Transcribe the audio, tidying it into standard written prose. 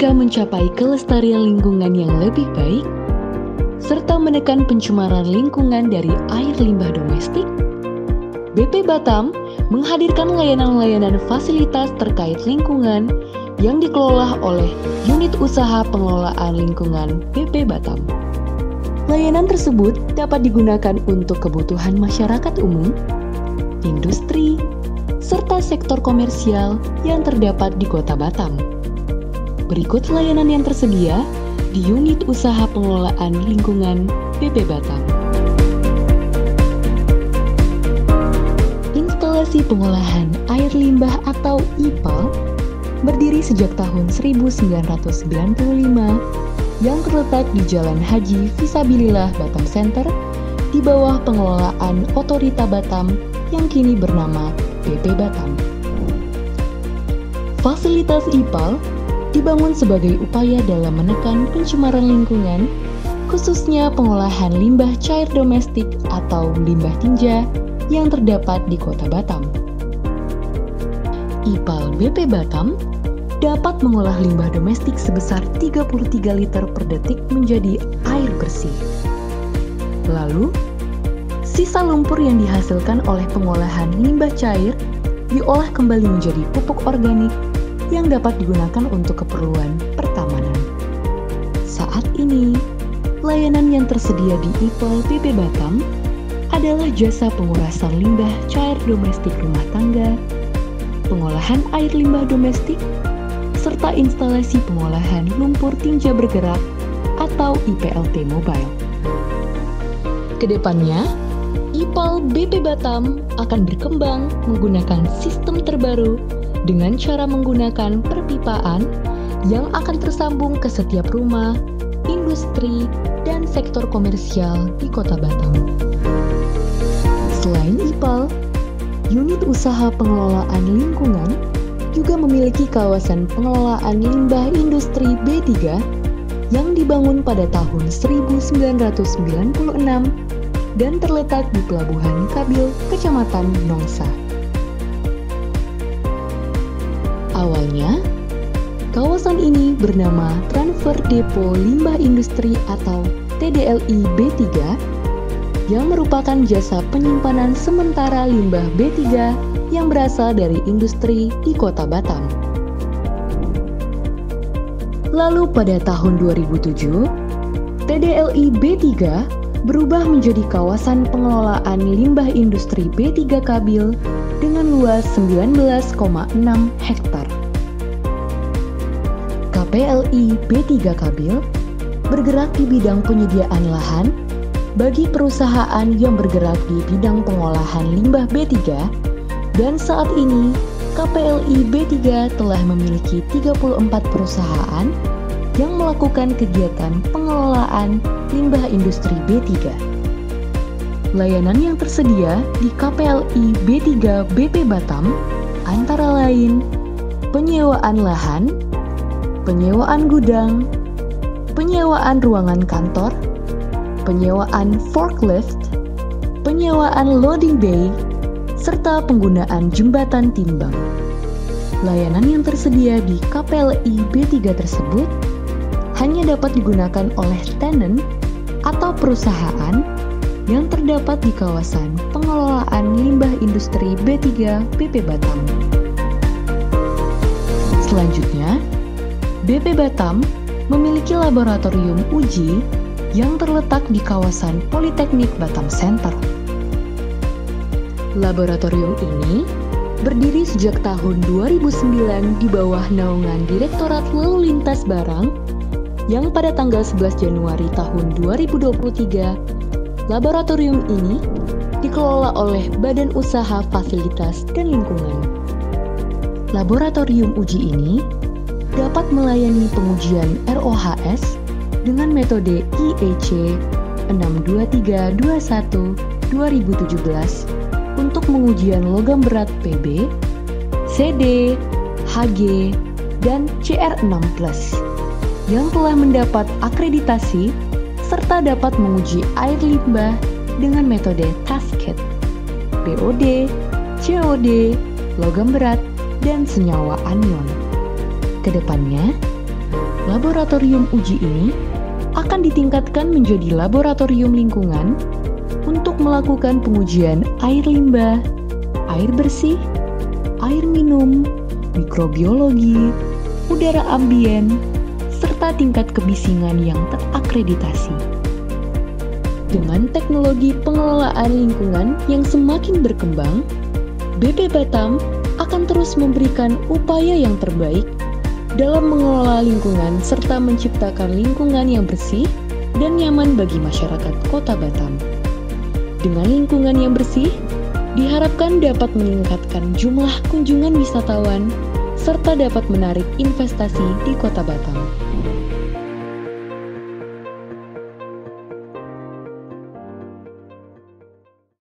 mereka mencapai kelestarian lingkungan yang lebih baik, serta menekan pencemaran lingkungan dari air limbah domestik, BP Batam menghadirkan layanan-layanan fasilitas terkait lingkungan yang dikelola oleh Unit Usaha Pengelolaan Lingkungan BP Batam. Layanan tersebut dapat digunakan untuk kebutuhan masyarakat umum, industri, serta sektor komersial yang terdapat di Kota Batam. Berikut layanan yang tersedia di Unit Usaha Pengelolaan Lingkungan BP Batam. Instalasi pengolahan air limbah atau IPAL berdiri sejak tahun 1995 yang terletak di Jalan Haji Fisabilillah Batam Center di bawah pengelolaan Otorita Batam yang kini bernama BP Batam. Fasilitas IPAL dibangun sebagai upaya dalam menekan pencemaran lingkungan, khususnya pengolahan limbah cair domestik atau limbah tinja yang terdapat di Kota Batam. IPAL BP Batam dapat mengolah limbah domestik sebesar 33 liter per detik menjadi air bersih. Lalu, sisa lumpur yang dihasilkan oleh pengolahan limbah cair diolah kembali menjadi pupuk organik yang dapat digunakan untuk keperluan pertamanan. Saat ini, layanan yang tersedia di IPAL BP Batam adalah jasa pengurasan limbah cair domestik rumah tangga, pengolahan air limbah domestik, serta instalasi pengolahan lumpur tinja bergerak atau IPLT mobile. Kedepannya, IPAL BP Batam akan berkembang menggunakan sistem terbaru dengan cara menggunakan perpipaan yang akan tersambung ke setiap rumah, industri, dan sektor komersial di Kota Batam. Selain IPAL, Unit Usaha Pengelolaan Lingkungan juga memiliki kawasan pengelolaan limbah industri B3 yang dibangun pada tahun 1996 dan terletak di Pelabuhan Kabil, Kecamatan Nongsa. Awalnya, kawasan ini bernama Transfer Depo Limbah Industri atau TDLI B3 yang merupakan jasa penyimpanan sementara limbah B3 yang berasal dari industri di Kota Batam. Lalu pada tahun 2007, TDLI B3 berubah menjadi kawasan pengelolaan limbah industri B3 Kabil dengan luas 19,6 hektar. KPLI B3 Kabil bergerak di bidang penyediaan lahan bagi perusahaan yang bergerak di bidang pengolahan limbah B3, dan saat ini KPLI B3 telah memiliki 34 perusahaan yang melakukan kegiatan pengelolaan limbah industri B3. Layanan yang tersedia di KPLI B3 BP Batam antara lain penyewaan lahan, penyewaan gudang, penyewaan ruangan kantor, penyewaan forklift, penyewaan loading bay, serta penggunaan jembatan timbang. Layanan yang tersedia di KPLI B3 tersebut hanya dapat digunakan oleh tenant atau perusahaan yang terdapat di kawasan pengelolaan limbah industri B3 BP Batam. Selanjutnya, BP Batam memiliki laboratorium uji yang terletak di kawasan Politeknik Batam Center. Laboratorium ini berdiri sejak tahun 2009 di bawah naungan Direktorat Lalu Lintas Barang yang pada tanggal 11 Januari tahun 2023, laboratorium ini dikelola oleh Badan Usaha Fasilitas dan Lingkungan. Laboratorium uji ini dapat melayani pengujian ROHS dengan metode IEC 62321-2017 untuk pengujian logam berat PB, CD, HG, dan CR6+, yang telah mendapat akreditasi serta dapat menguji air limbah dengan metode TASCET, BOD, COD, logam berat, dan senyawa anion. Kedepannya, Laboratorium uji ini akan ditingkatkan menjadi laboratorium lingkungan untuk melakukan pengujian air limbah, air bersih, air minum, mikrobiologi, udara ambien, serta tingkat kebisingan yang terakreditasi. Dengan teknologi pengelolaan lingkungan yang semakin berkembang, BP Batam akan terus memberikan upaya yang terbaik dalam mengelola lingkungan serta menciptakan lingkungan yang bersih dan nyaman bagi masyarakat Kota Batam. Dengan lingkungan yang bersih, diharapkan dapat meningkatkan jumlah kunjungan wisatawan serta dapat menarik investasi di Kota Batam.